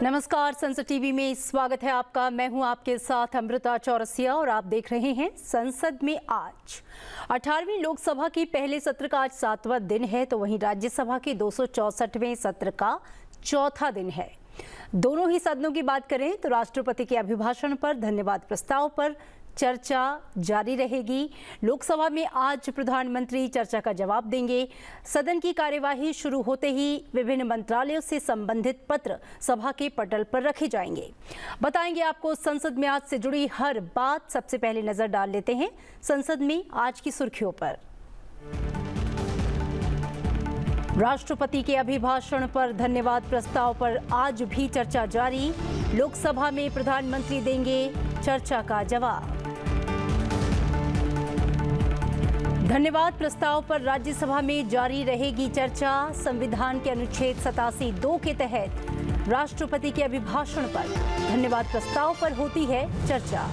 नमस्कार, संसद टीवी में स्वागत है आपका। मैं हूं आपके साथ अमृता चौरसिया और आप देख रहे हैं संसद में आज। 18वीं लोकसभा की पहले सत्र का आज 7वां दिन है, तो वहीं राज्यसभा के 264वें सत्र का चौथा दिन है। दोनों ही सदनों की बात करें तो राष्ट्रपति के अभिभाषण पर धन्यवाद प्रस्ताव पर चर्चा जारी रहेगी। लोकसभा में आज प्रधानमंत्री चर्चा का जवाब देंगे। सदन की कार्यवाही शुरू होते ही विभिन्न मंत्रालयों से संबंधित पत्र सभा के पटल पर रखे जाएंगे। बताएंगे आपको संसद में आज से जुड़ी हर बात। सबसे पहले नजर डाल लेते हैं संसद में आज की सुर्खियों पर। राष्ट्रपति के अभिभाषण पर धन्यवाद प्रस्ताव पर आज भी चर्चा जारी। लोकसभा में प्रधानमंत्री देंगे चर्चा का जवाब। धन्यवाद प्रस्ताव पर राज्यसभा में जारी रहेगी चर्चा। संविधान के अनुच्छेद 87(2) के तहत राष्ट्रपति के अभिभाषण पर धन्यवाद प्रस्ताव पर होती है चर्चा।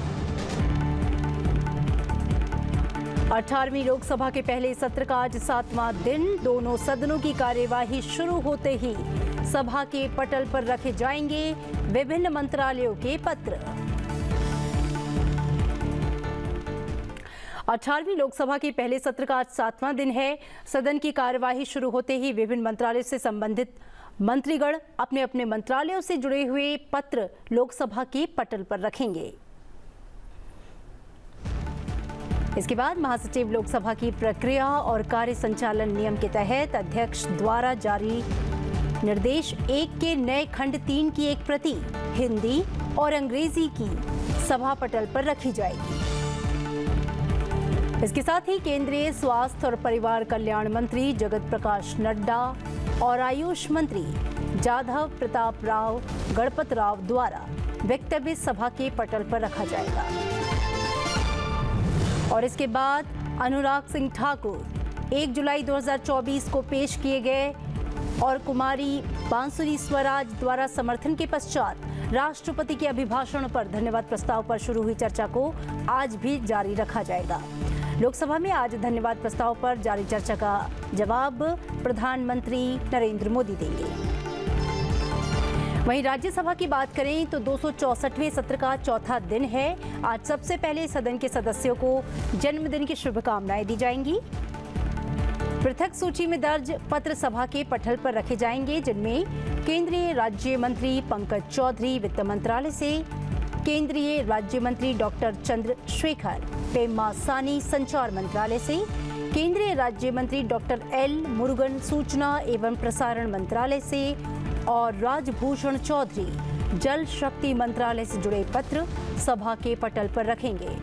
18वीं लोकसभा के पहले सत्र का आज 7वां दिन। दोनों सदनों की कार्यवाही शुरू होते ही सभा के पटल पर रखे जाएंगे विभिन्न मंत्रालयों के पत्र। 18वीं लोकसभा के पहले सत्र का आज 7वां दिन है। सदन की कार्यवाही शुरू होते ही विभिन्न मंत्रालयों से संबंधित मंत्रीगण अपने अपने मंत्रालयों से जुड़े हुए पत्र लोकसभा के पटल पर रखेंगे। इसके बाद महासचिव लोकसभा की प्रक्रिया और कार्य संचालन नियम के तहत अध्यक्ष द्वारा जारी निर्देश 1 के नए खंड 3 की एक प्रति हिंदी और अंग्रेजी की सभा पटल पर रखी जाएगी। इसके साथ ही केंद्रीय स्वास्थ्य और परिवार कल्याण मंत्री जगत प्रकाश नड्डा और आयुष मंत्री जाधव प्रताप राव गणपत राव द्वारा वक्तव्य सभा के पटल पर रखा जाएगा। और इसके बाद अनुराग सिंह ठाकुर 1 जुलाई 2024 को पेश किए गए और कुमारी बांसुरी स्वराज द्वारा समर्थन के पश्चात राष्ट्रपति के अभिभाषण पर धन्यवाद प्रस्ताव पर शुरू हुई चर्चा को आज भी जारी रखा जाएगा। लोकसभा में आज धन्यवाद प्रस्ताव पर जारी चर्चा का जवाब प्रधानमंत्री नरेंद्र मोदी देंगे। वहीं राज्यसभा की बात करें तो 264वें सत्र का चौथा दिन है। आज सबसे पहले सदन के सदस्यों को जन्मदिन की शुभकामनाएं दी जाएंगी। पृथक सूची में दर्ज पत्र सभा के पटल पर रखे जाएंगे, जिनमें केंद्रीय राज्य मंत्री पंकज चौधरी वित्त मंत्रालय से, केंद्रीय राज्य मंत्री डॉक्टर चंद्रशेखर पेम्मा सानी संचार मंत्रालय से, केंद्रीय राज्य मंत्री डॉक्टर एल मुरुगन सूचना एवं प्रसारण मंत्रालय से और राजभूषण चौधरी जल शक्ति मंत्रालय से जुड़े पत्र सभा के पटल पर रखेंगे।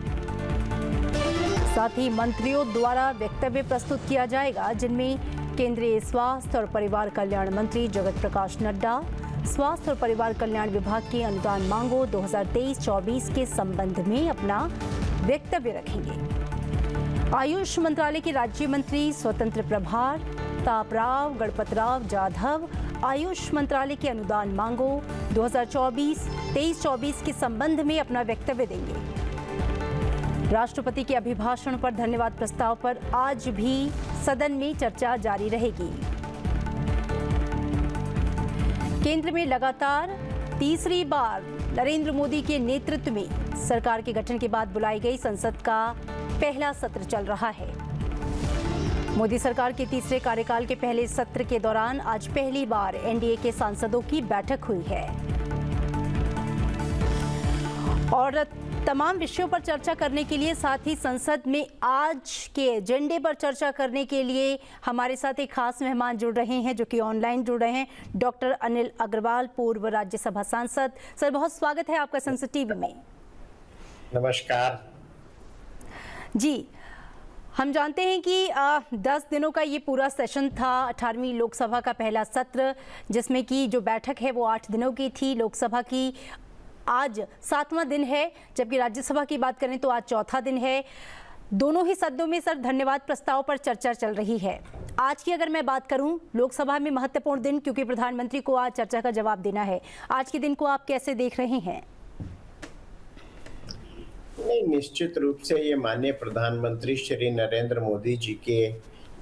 साथ ही मंत्रियों द्वारा वक्तव्य प्रस्तुत किया जाएगा, जिनमें केंद्रीय स्वास्थ्य और परिवार कल्याण मंत्री जगत प्रकाश नड्डा स्वास्थ्य और परिवार कल्याण विभाग की अनुदान मांगों 2023-24 के संबंध में अपना वक्तव्य रखेंगे। आयुष मंत्रालय के राज्य मंत्री स्वतंत्र प्रभार तापराव गणपत राव जाधव आयुष मंत्रालय के अनुदान मांगों 2023-24 के संबंध में अपना वक्तव्य देंगे। राष्ट्रपति के अभिभाषण पर धन्यवाद प्रस्ताव पर आज भी सदन में चर्चा जारी रहेगी। केंद्र में लगातार तीसरी बार नरेंद्र मोदी के नेतृत्व में सरकार के गठन के बाद बुलाई गई संसद का पहला सत्र चल रहा है। मोदी सरकार के तीसरे कार्यकाल के पहले सत्र के दौरान आज पहली बार एनडीए के सांसदों की बैठक हुई है और तमाम विषयों पर चर्चा करने के लिए, साथ ही संसद में आज के एजेंडे पर चर्चा करने के लिए हमारे साथ एक खास मेहमान जुड़ रहे हैं, जो कि ऑनलाइन जुड़ रहे हैं। डॉक्टर अनिल अग्रवाल, पूर्व राज्यसभा सांसद। सर, बहुत स्वागत है आपका संसद टीवी में। नमस्कार जी। हम जानते हैं कि 10 दिनों का ये पूरा सेशन था, 18वीं लोकसभा का पहला सत्र, जिसमें कि जो बैठक है वो 8 दिनों की थी। लोकसभा की आज 7वां दिन है, जबकि राज्यसभा की बात करें तो आज चौथा दिन है। दोनों ही सदनों में सर धन्यवाद प्रस्ताव पर चर्चा चल रही है। आज की अगर मैं बात करूं, लोकसभा में महत्वपूर्ण दिन, क्योंकि प्रधानमंत्री को आज चर्चा का जवाब देना है। आज के दिन को आप कैसे देख रहे हैं? नहीं, निश्चित रूप से ये माननीय प्रधानमंत्री श्री नरेंद्र मोदी जी के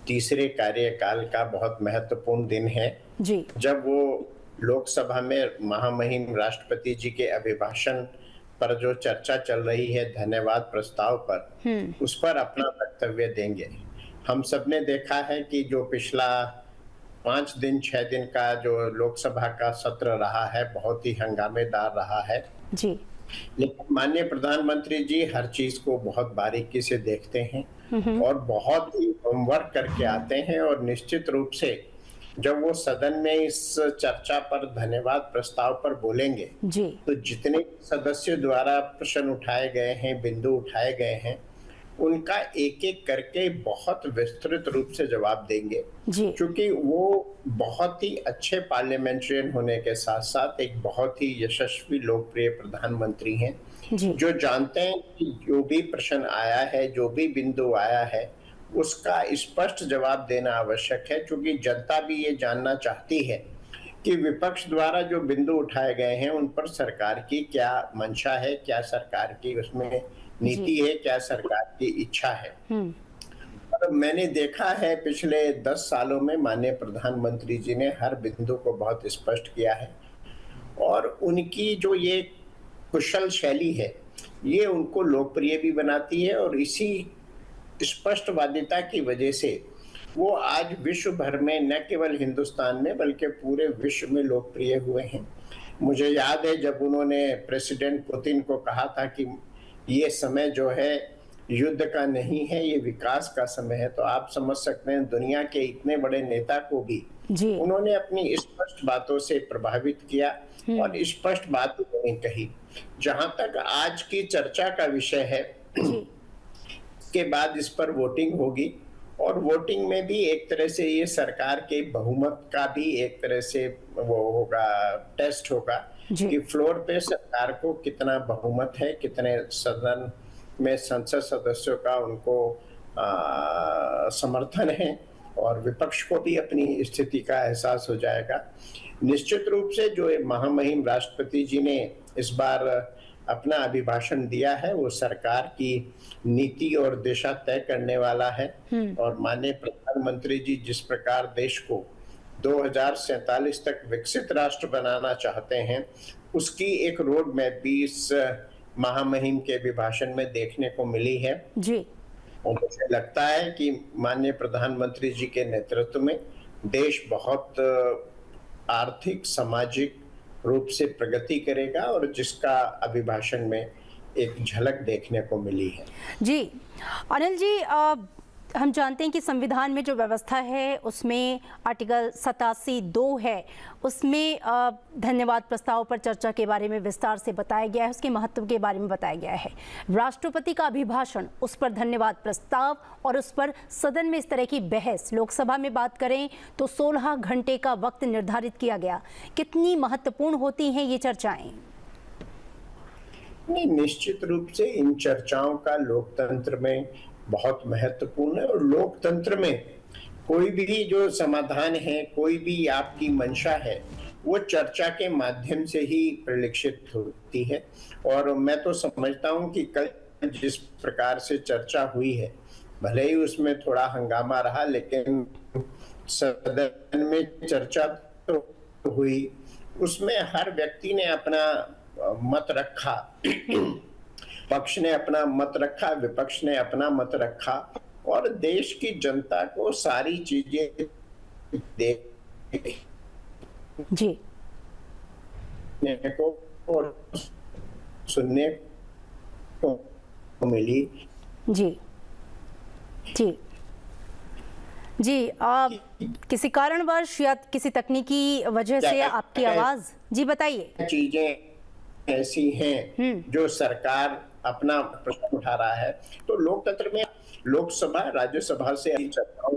तीसरे कार्यकाल का बहुत महत्वपूर्ण दिन है जी। जब वो लोकसभा में महामहिम राष्ट्रपति जी के अभिभाषण पर जो चर्चा चल रही है धन्यवाद प्रस्ताव पर, उस पर अपना वक्तव्य देंगे। हम सबने देखा है कि जो पिछला 5 दिन 6 दिन का जो लोकसभा का सत्र रहा है बहुत ही हंगामेदार रहा है जी। लेकिन माननीय प्रधानमंत्री जी हर चीज को बहुत बारीकी से देखते हैं और बहुत ही होमवर्क करके आते हैं और निश्चित रूप से जब वो सदन में इस चर्चा पर धन्यवाद प्रस्ताव पर बोलेंगे जी। तो जितने सदस्यों द्वारा प्रश्न उठाए गए हैं, बिंदु उठाए गए हैं, उनका एक एक करके बहुत विस्तृत रूप से जवाब देंगे जी। क्योंकि वो बहुत ही अच्छे पार्लियामेंट्रियन होने के साथ साथ एक बहुत ही यशस्वी लोकप्रिय प्रधानमंत्री हैं जी। जो जानते हैं कि जो भी प्रश्न आया है, जो भी बिंदु आया है, उसका स्पष्ट जवाब देना आवश्यक है क्योंकि जनता भी ये जानना चाहती है कि विपक्ष द्वारा जो बिंदु उठाए गए हैं उन पर सरकार की क्या मंशा है, क्या सरकार की उसमें नीति है, क्या सरकार की इच्छा है। और मैंने देखा है पिछले 10 सालों में माननीय प्रधानमंत्री जी ने हर बिंदु को बहुत स्पष्ट किया है और उनकी जो ये कुशल शैली है ये उनको लोकप्रिय भी बनाती है और इसी स्पष्टवादिता की वजह से वो आज विश्व भर में न केवल हिंदुस्तान में बल्कि पूरे विश्व में लोकप्रिय हुए हैं। मुझे याद है जब उन्होंने प्रेसिडेंट पुतिन को कहा था कि ये समय जो है युद्ध का नहीं है, ये विकास का समय है, तो आप समझ सकते हैं दुनिया के इतने बड़े नेता को भी जी। उन्होंने अपनी स्पष्ट बातों से प्रभावित किया और स्पष्ट बात उन्होंने कही। जहां तक आज की चर्चा का विषय है के बाद इस पर वोटिंग होगी और वोटिंग में भी एक तरह से ये सरकार के बहुमत का भी एक तरह से वो होगा, टेस्ट होगा कि फ्लोर पे सरकार को कितना बहुमत है, कितने सदन में संसद सदस्यों का उनको समर्थन है और विपक्ष को भी अपनी स्थिति का एहसास हो जाएगा। निश्चित रूप से जो महामहिम राष्ट्रपति जी ने इस बार अपना अभिभाषण दिया है वो सरकार की नीति और दिशा तय करने वाला है और माननीय प्रधानमंत्री जी जिस प्रकार देश को 2047 तक विकसित राष्ट्र बनाना चाहते हैं उसकी एक रोड मैप भी इस महामहिम के अभिभाषण में देखने को मिली है जी। और मुझे लगता है कि माननीय प्रधानमंत्री जी के नेतृत्व में देश बहुत आर्थिक सामाजिक रूप से प्रगति करेगा और जिसका अभिभाषण में एक झलक देखने को मिली है। जी अनिल जी, हम जानते हैं कि संविधान में जो व्यवस्था है उसमें आर्टिकल 87(2) है, उसमें धन्यवाद प्रस्ताव पर चर्चा के बारे में विस्तार से बताया गया है, उसके महत्व के बारे में बताया गया है। राष्ट्रपति का अभिभाषण, उस पर धन्यवाद प्रस्ताव और उस पर सदन में इस तरह की बहस, लोकसभा में बात करें तो 16 घंटे का वक्त निर्धारित किया गया। कितनी महत्वपूर्ण होती हैं ये चर्चाएं? निश्चित रूप से इन चर्चाओं का लोकतंत्र में बहुत महत्वपूर्ण है और लोकतंत्र में कोई भी जो समाधान है, कोई भी आपकी मंशा है, वो चर्चा के माध्यम से ही परिलक्षित होती है। और मैं तो समझता हूँ कि कल जिस प्रकार से चर्चा हुई है, भले ही उसमें थोड़ा हंगामा रहा लेकिन सदन में चर्चा तो हुई, उसमें हर व्यक्ति ने अपना मत रखा, पक्ष ने अपना मत रखा, विपक्ष ने अपना मत रखा और देश की जनता को सारी चीजें देखने को और सुनने को मिली। जी जी जी। किसी कारणवश या किसी तकनीकी वजह से आपकी आवाज, जी बताइए। चीजें ऐसी हैं जो सरकार अपना प्रश्न उठा रहा है, तो लोकतंत्र में लोकसभा राज्यसभा से चर्चाओं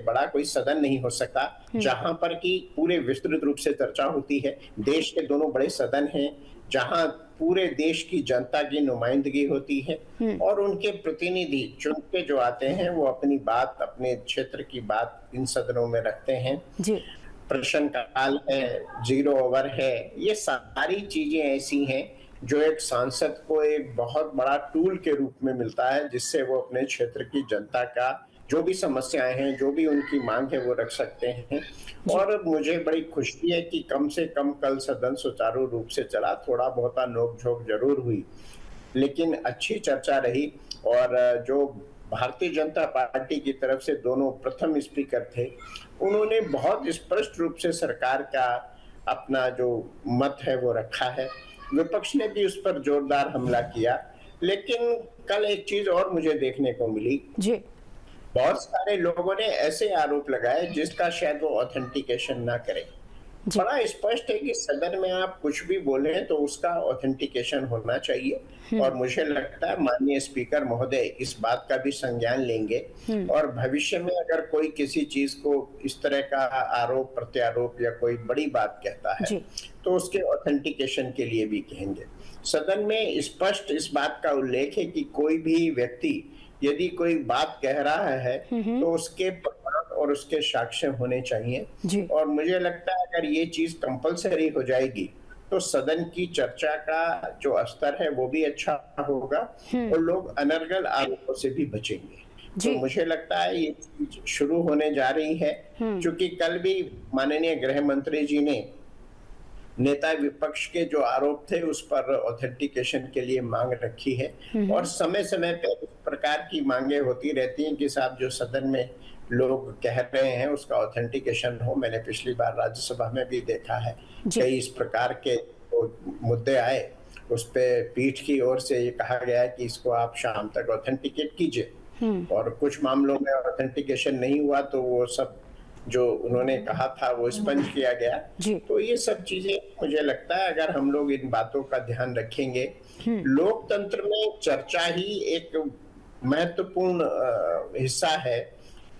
बड़ा कोई सदन नहीं हो सकता जहां पर कि पूरे विस्तृत रूप से चर्चा होती है। देश के दोनों बड़े सदन हैं जहां पूरे देश की जनता की नुमाइंदगी होती है और उनके प्रतिनिधि चुन के जो आते हैं वो अपनी बात, अपने क्षेत्र की बात इन सदनों में रखते हैं जी। प्रश्न काल है, 0 ओवर है, ये सारी चीजें ऐसी हैं जो एक सांसद को एक बहुत बड़ा टूल के रूप में मिलता है जिससे वो अपने क्षेत्र की जनता का जो भी समस्याएं हैं, जो भी उनकी मांग है वो रख सकते हैं। और मुझे बड़ी खुशी है कि कम से कम कल सदन सुचारू रूप से चला। थोड़ा बहुत नोक-झोंक जरूर हुई, लेकिन अच्छी चर्चा रही। और जो भारतीय जनता पार्टी की तरफ से दोनों प्रथम स्पीकर थे, उन्होंने बहुत स्पष्ट रूप से सरकार का अपना जो मत है वो रखा है। विपक्ष ने भी उस पर जोरदार हमला किया। लेकिन कल एक चीज और मुझे देखने को मिली, जी बहुत सारे लोगों ने ऐसे आरोप लगाए जिसका शायद वो ऑथेंटिकेशन ना करें। जी बड़ा स्पष्ट है कि सदन में आप कुछ भी बोले तो उसका ऑथेंटिकेशन होना चाहिए। और मुझे लगता है माननीय स्पीकर महोदय इस बात का भी संज्ञान लेंगे और भविष्य में अगर कोई किसी चीज को इस तरह का आरोप प्रत्यारोप या कोई बड़ी बात कहता है जी तो उसके ऑथेंटिकेशन के लिए भी कहेंगे। सदन में स्पष्ट इस बात का उल्लेख है कि कोई भी व्यक्ति यदि कोई बात कह रहा है तो उसके प्रमाण और उसके साक्ष्य होने चाहिए। जी और मुझे लगता है अगर ये चीज कंपलसरी हो जाएगी तो सदन की चर्चा का जो स्तर है वो भी अच्छा होगा और लोग अनर्गल आरोपों से भी बचेंगे। जी तो मुझे लगता है ये चीज शुरू होने जा रही है, क्योंकि कल भी माननीय गृह मंत्री जी ने नेता विपक्ष के जो आरोप थे उस पर ऑथेंटिकेशन के लिए मांग रखी है। और समय समय पर इस प्रकार की मांगे होती रहती हैं कि साहब जो सदन में लोग कह रहे हैं उसका ऑथेंटिकेशन हो। मैंने पिछली बार राज्यसभा में भी देखा है कई इस प्रकार के मुद्दे आए, उस पे पीठ की ओर से ये कहा गया है कि इसको आप शाम तक ऑथेंटिकेट कीजिए। और कुछ मामलों में ऑथेंटिकेशन नहीं हुआ तो वो सब जो उन्होंने कहा था वो स्पंज किया गया। तो ये सब चीजें मुझे लगता है अगर हम लोग इन बातों का ध्यान रखेंगे, लोकतंत्र में चर्चा ही एक महत्वपूर्ण हिस्सा है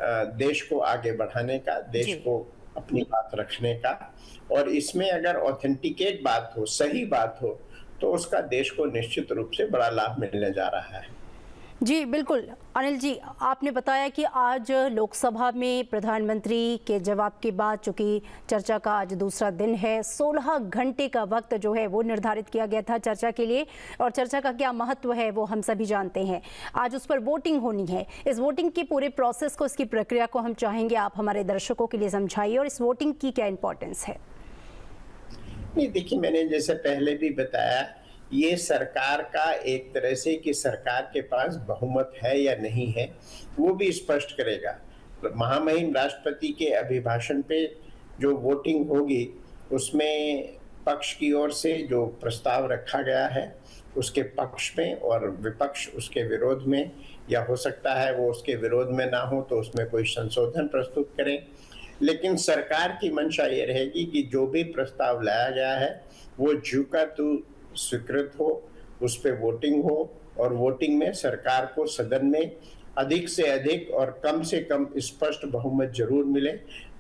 देश को आगे बढ़ाने का, देश को अपनी बात रखने का। और इसमें अगर ऑथेंटिकेट बात हो, सही बात हो, तो उसका देश को निश्चित रूप से बड़ा लाभ मिलने जा रहा है। जी बिल्कुल। अनिल जी, आपने बताया कि आज लोकसभा में प्रधानमंत्री के जवाब के बाद चूंकि चर्चा का आज दूसरा दिन है, 16 घंटे का वक्त जो है वो निर्धारित किया गया था चर्चा के लिए। और चर्चा का क्या महत्व है वो हम सभी जानते हैं। आज उस पर वोटिंग होनी है। इस वोटिंग के पूरे प्रोसेस को, इसकी प्रक्रिया को हम चाहेंगे आप हमारे दर्शकों के लिए समझाइए और इस वोटिंग की क्या इंपॉर्टेंस है। नहीं, देखिए मैंने जैसे पहले भी बताया, ये सरकार का एक तरह से कि सरकार के पास बहुमत है या नहीं है वो भी स्पष्ट करेगा। महामहिम राष्ट्रपति के अभिभाषण पे जो वोटिंग होगी उसमें पक्ष की ओर से जो प्रस्ताव रखा गया है उसके पक्ष में और विपक्ष उसके विरोध में, या हो सकता है वो उसके विरोध में ना हो तो उसमें कोई संशोधन प्रस्तुत करें। लेकिन सरकार की मंशा ये रहेगी कि जो भी प्रस्ताव लाया गया है वो जूका तू स्वीकृत हो, उस पे वोटिंग हो और वोटिंग में सरकार को सदन में अधिक से अधिक और कम से कम स्पष्ट बहुमत जरूर मिले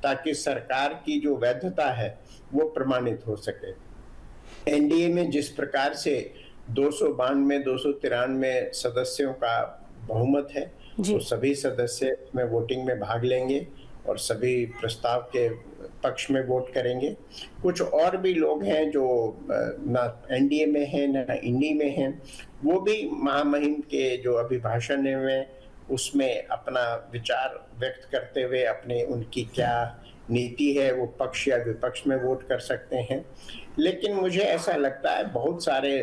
ताकि सरकार की जो वैधता है वो प्रमाणित हो सके। एनडीए में जिस प्रकार से 292 293 सदस्यों का बहुमत है तो सभी सदस्य में वोटिंग में भाग लेंगे और सभी प्रस्ताव के पक्ष में वोट करेंगे। कुछ और भी लोग हैं जो ना एनडीए में हैं ना इंडी में हैं, वो भी महामहिम के जो अभिभाषण है उसमें अपना विचार व्यक्त करते हुए अपने उनकी क्या नीति है वो पक्ष या विपक्ष में वोट कर सकते हैं। लेकिन मुझे ऐसा लगता है बहुत सारे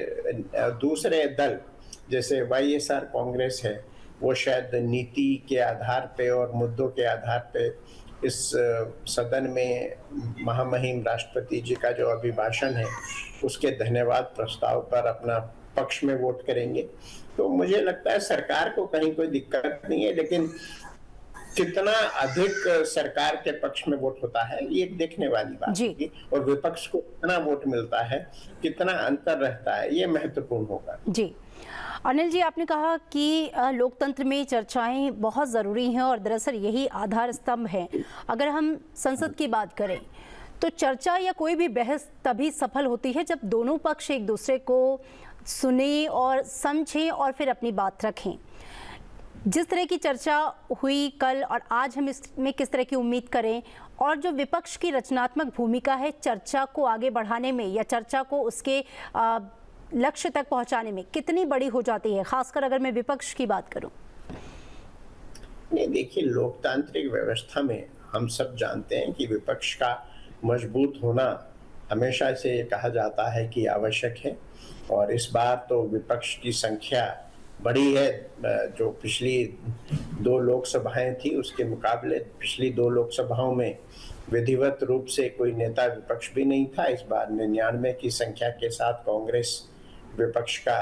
दूसरे दल जैसे वाईएसआर कांग्रेस है वो शायद नीति के आधार पे और मुद्दों के आधार पे इस सदन में महामहिम राष्ट्रपति जी का जो अभिभाषण है उसके धन्यवाद प्रस्ताव पर अपना पक्ष में वोट करेंगे। तो मुझे लगता है सरकार को कहीं कोई दिक्कत नहीं है, लेकिन कितना अधिक सरकार के पक्ष में वोट होता है ये देखने वाली बात होगी और विपक्ष को कितना वोट मिलता है, कितना अंतर रहता है, ये महत्वपूर्ण होगा। जी अनिल जी, आपने कहा कि लोकतंत्र में चर्चाएं बहुत ज़रूरी हैं और दरअसल यही आधार स्तंभ है। अगर हम संसद की बात करें तो चर्चा या कोई भी बहस तभी सफल होती है जब दोनों पक्ष एक दूसरे को सुने और समझें और फिर अपनी बात रखें। जिस तरह की चर्चा हुई कल और आज हम इसमें किस तरह की उम्मीद करें, और जो विपक्ष की रचनात्मक भूमिका है चर्चा को आगे बढ़ाने में या चर्चा को उसके लक्ष्य तक पहुंचाने में कितनी बड़ी हो जाती है, खासकर अगर मैं विपक्ष की बात करूं। नहीं, देखिए, लोकतांत्रिक व्यवस्था में हम सब जानते हैं कि विपक्ष का मजबूत होना हमेशा से कहा जाता है कि आवश्यक है, और इस बार तो विपक्ष की संख्या बड़ी है। जो पिछली 2 लोकसभाएं थी उसके मुकाबले पिछली 2 लोकसभाओं में विधिवत रूप से कोई नेता विपक्ष भी नहीं था। इस बार 99 की संख्या के साथ कांग्रेस विपक्ष का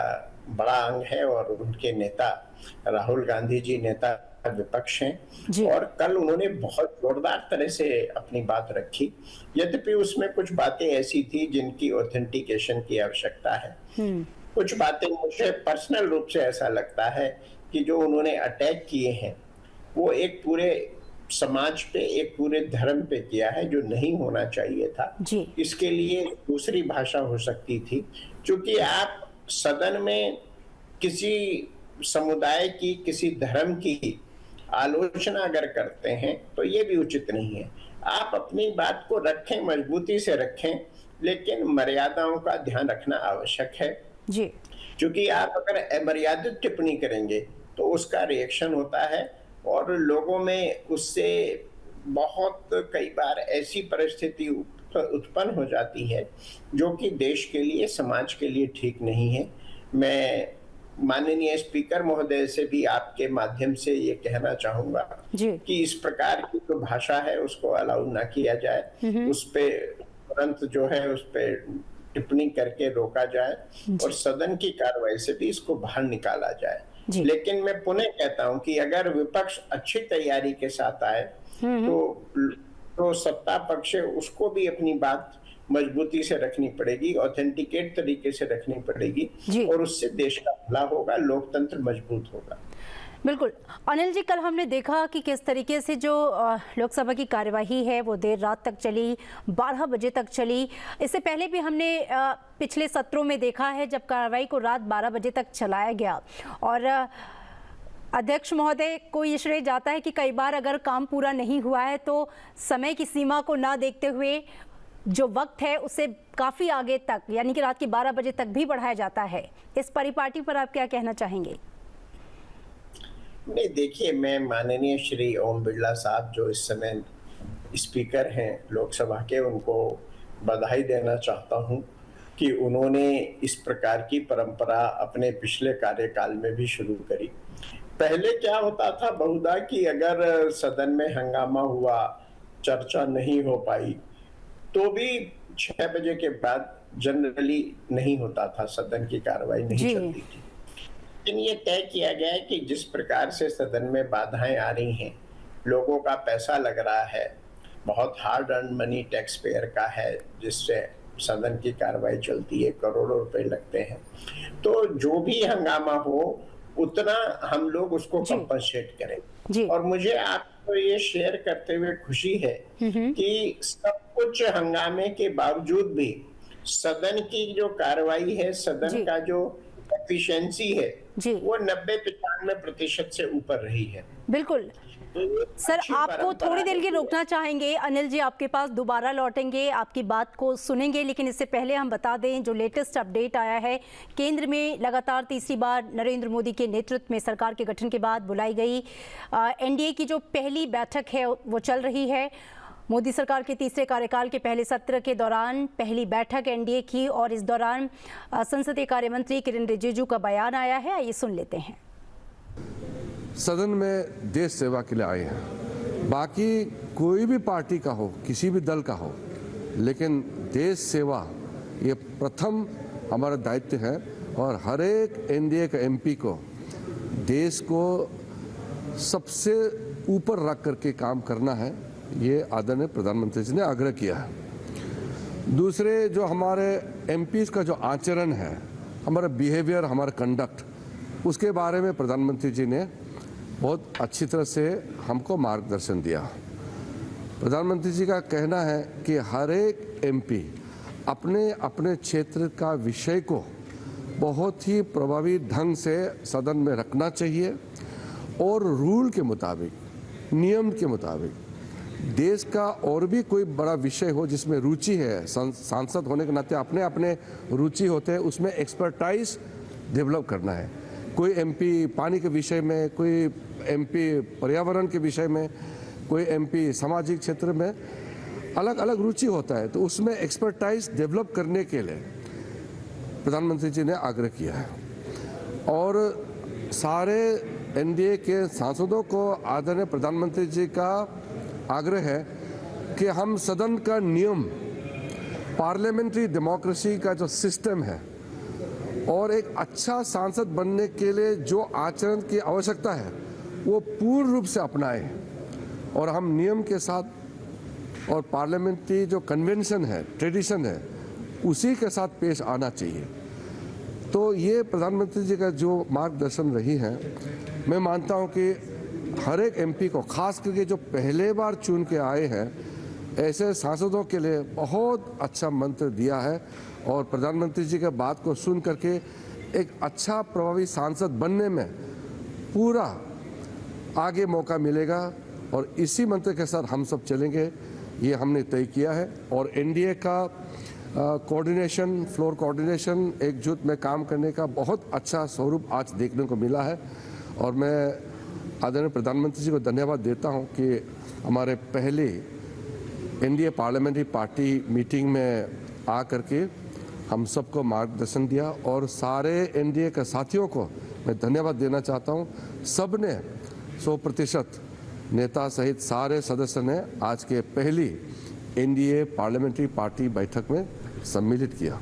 बड़ा अंग है और उनके नेता राहुल गांधी जी नेता विपक्ष हैं, और कल उन्होंने बहुत जोरदार तरह से अपनी बात रखी। यद्यपि उसमें कुछ बातें ऐसी थी जिनकी ऑथेंटिकेशन की आवश्यकता है। कुछ बातें मुझे पर्सनल रूप से ऐसा लगता है कि जो उन्होंने अटैक किए हैं वो एक पूरे समाज पे, एक पूरे धर्म पे किया है, जो नहीं होना चाहिए था जी। इसके लिए दूसरी भाषा हो सकती थी। क्योंकि आप सदन में किसी समुदाय की, किसी धर्म की आलोचना अगर करते हैं तो ये भी उचित नहीं है। आप अपनी बात को रखें, मजबूती से रखें, लेकिन मर्यादाओं का ध्यान रखना आवश्यक है जी। क्योंकि आप अगर अमर्यादित टिप्पणी करेंगे तो उसका रिएक्शन होता है और लोगों में उससे बहुत कई बार ऐसी परिस्थिति उत्पन्न हो जाती है जो कि देश के लिए, समाज के लिए ठीक नहीं है। मैं माननीय स्पीकर महोदय से भी आपके माध्यम से ये कहना चाहूंगा कि इस प्रकार की जो भाषा है उसको अलाउ ना किया जाए, उस पे तुरंत जो है उस पे टिप्पणी करके रोका जाए और सदन की कार्रवाई से भी इसको बाहर निकाला जाए। लेकिन मैं पुनः कहता हूं कि अगर विपक्ष अच्छी तैयारी के साथ आए तो सत्ता पक्ष उसको भी अपनी बात मजबूती से रखनी पड़ेगी, ऑथेंटिकेट तरीके से रखनी पड़ेगी और उससे देश का भला होगा, लोकतंत्र मजबूत होगा। बिल्कुल अनिल जी, कल हमने देखा कि किस तरीके से जो लोकसभा की कार्यवाही है वो देर रात तक चली, 12 बजे तक चली। इससे पहले भी हमने पिछले सत्रों में देखा है जब कार्यवाही को रात 12 बजे तक चलाया गया, और अध्यक्ष महोदय को ये श्रेय जाता है कि कई बार अगर काम पूरा नहीं हुआ है तो समय की सीमा को ना देखते हुए जो वक्त है उससे काफ़ी आगे तक, यानी कि रात के 12 बजे तक भी बढ़ाया जाता है। इस परिपाटी पर आप क्या कहना चाहेंगे? नहीं, देखिए, मैं माननीय श्री ओम बिरला साहब जो इस समय स्पीकर हैं लोकसभा के, उनको बधाई देना चाहता हूं कि उन्होंने इस प्रकार की परंपरा अपने पिछले कार्यकाल में भी शुरू करी। पहले क्या होता था बहुधा कि अगर सदन में हंगामा हुआ, चर्चा नहीं हो पाई, तो भी 6 बजे के बाद जनरली नहीं होता था, सदन की कार्रवाई नहीं चलती थी। लेकिन ये तय किया गया है कि जिस प्रकार से सदन में बाधाएं आ रही हैं, लोगों का पैसा लग रहा है, बहुत hard earn money tax payer का है जिससे सदन की कार्रवाई चलती है, करोड़ों रुपए लगते हैं, तो जो भी हंगामा हो उतना हम लोग उसको कंपनसेट करें। और मुझे आपको ये शेयर करते हुए खुशी है कि सब कुछ हंगामे के बावजूद भी सदन की जो कार्रवाई है, सदन का जो एफिशिएंसी है वो 90-95% से ऊपर रही है। बिल्कुल सर, आपको थोड़ी देर के रोकना चाहेंगे। अनिल जी आपके पास दोबारा लौटेंगे, आपकी बात को सुनेंगे, लेकिन इससे पहले हम बता दें जो लेटेस्ट अपडेट आया है, केंद्र में लगातार तीसरी बार नरेंद्र मोदी के नेतृत्व में सरकार के गठन के बाद बुलाई गई एनडीए की जो पहली बैठक है वो चल रही है। मोदी सरकार के तीसरे कार्यकाल के पहले सत्र के दौरान पहली बैठक एनडीए की, और इस दौरान संसदीय कार्य मंत्री किरेन रिजिजू का बयान आया है, आइए सुन लेते हैं। सदन में देश सेवा के लिए आए हैं, बाकी कोई भी पार्टी का हो, किसी भी दल का हो, लेकिन देश सेवा ये प्रथम हमारा दायित्व है और हर एक एनडीए का एमपी को देश को सबसे ऊपर रख करके काम करना है, ये आदरणीय प्रधानमंत्री जी ने आग्रह किया है। दूसरे जो हमारे एमपीज का जो आचरण है, हमारा बिहेवियर, हमारा कंडक्ट, उसके बारे में प्रधानमंत्री जी ने बहुत अच्छी तरह से हमको मार्गदर्शन दिया। प्रधानमंत्री जी का कहना है कि हर एक एमपी अपने अपने क्षेत्र का विषय को बहुत ही प्रभावी ढंग से सदन में रखना चाहिए और रूल के मुताबिक, नियम के मुताबिक देश का और भी कोई बड़ा विषय हो जिसमें रुचि है, सांसद होने के नाते अपने अपने रुचि होते हैं, उसमें एक्सपर्टाइज डेवलप करना है। कोई एमपी पानी के विषय में, कोई एमपी पर्यावरण के विषय में, कोई एमपी सामाजिक क्षेत्र में, अलग अलग रुचि होता है। तो उसमें एक्सपर्टाइज डेवलप करने के लिए प्रधानमंत्री जी ने आग्रह किया है और सारे एनडीए के सांसदों को आदरणीय प्रधानमंत्री जी का आग्रह है कि हम सदन का नियम, पार्लियामेंट्री डेमोक्रेसी का जो सिस्टम है और एक अच्छा सांसद बनने के लिए जो आचरण की आवश्यकता है वो पूर्ण रूप से अपनाएं और हम नियम के साथ और पार्लियामेंट्री जो कन्वेंशन है, ट्रेडिशन है, उसी के साथ पेश आना चाहिए। तो ये प्रधानमंत्री जी का जो मार्गदर्शन रही है, मैं मानता हूँ कि हर एक एमपी को, खास करके जो पहले बार चुन के आए हैं, ऐसे सांसदों के लिए बहुत अच्छा मंत्र दिया है और प्रधानमंत्री जी के बात को सुन करके एक अच्छा प्रभावी सांसद बनने में पूरा आगे मौका मिलेगा और इसी मंत्र के साथ हम सब चलेंगे, ये हमने तय किया है। और एनडीए का कोऑर्डिनेशन, फ्लोर कोऑर्डिनेशन, एकजुट में काम करने का बहुत अच्छा स्वरूप आज देखने को मिला है और मैं आदरणीय प्रधानमंत्री जी को धन्यवाद देता हूं कि हमारे पहले एनडीए पार्लियामेंट्री पार्टी मीटिंग में आ करके हम सबको मार्गदर्शन दिया और सारे एनडीए के साथियों को मैं धन्यवाद देना चाहता हूं। सब ने 100% नेता सहित सारे सदस्य ने आज के पहली एनडीए पार्लियामेंट्री पार्टी बैठक में सम्मिलित किया।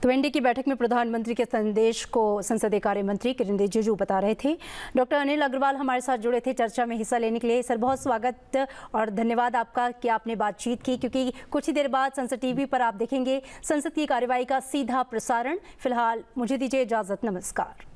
तो एनडीए की बैठक में प्रधानमंत्री के संदेश को संसदीय कार्य मंत्री किरेन रिजिजू बता रहे थे। डॉक्टर अनिल अग्रवाल हमारे साथ जुड़े थे चर्चा में हिस्सा लेने के लिए। सर, बहुत स्वागत और धन्यवाद आपका कि आपने बातचीत की, क्योंकि कुछ ही देर बाद संसद टीवी पर आप देखेंगे संसद की कार्यवाही का सीधा प्रसारण। फिलहाल मुझे दीजिए इजाजत, नमस्कार।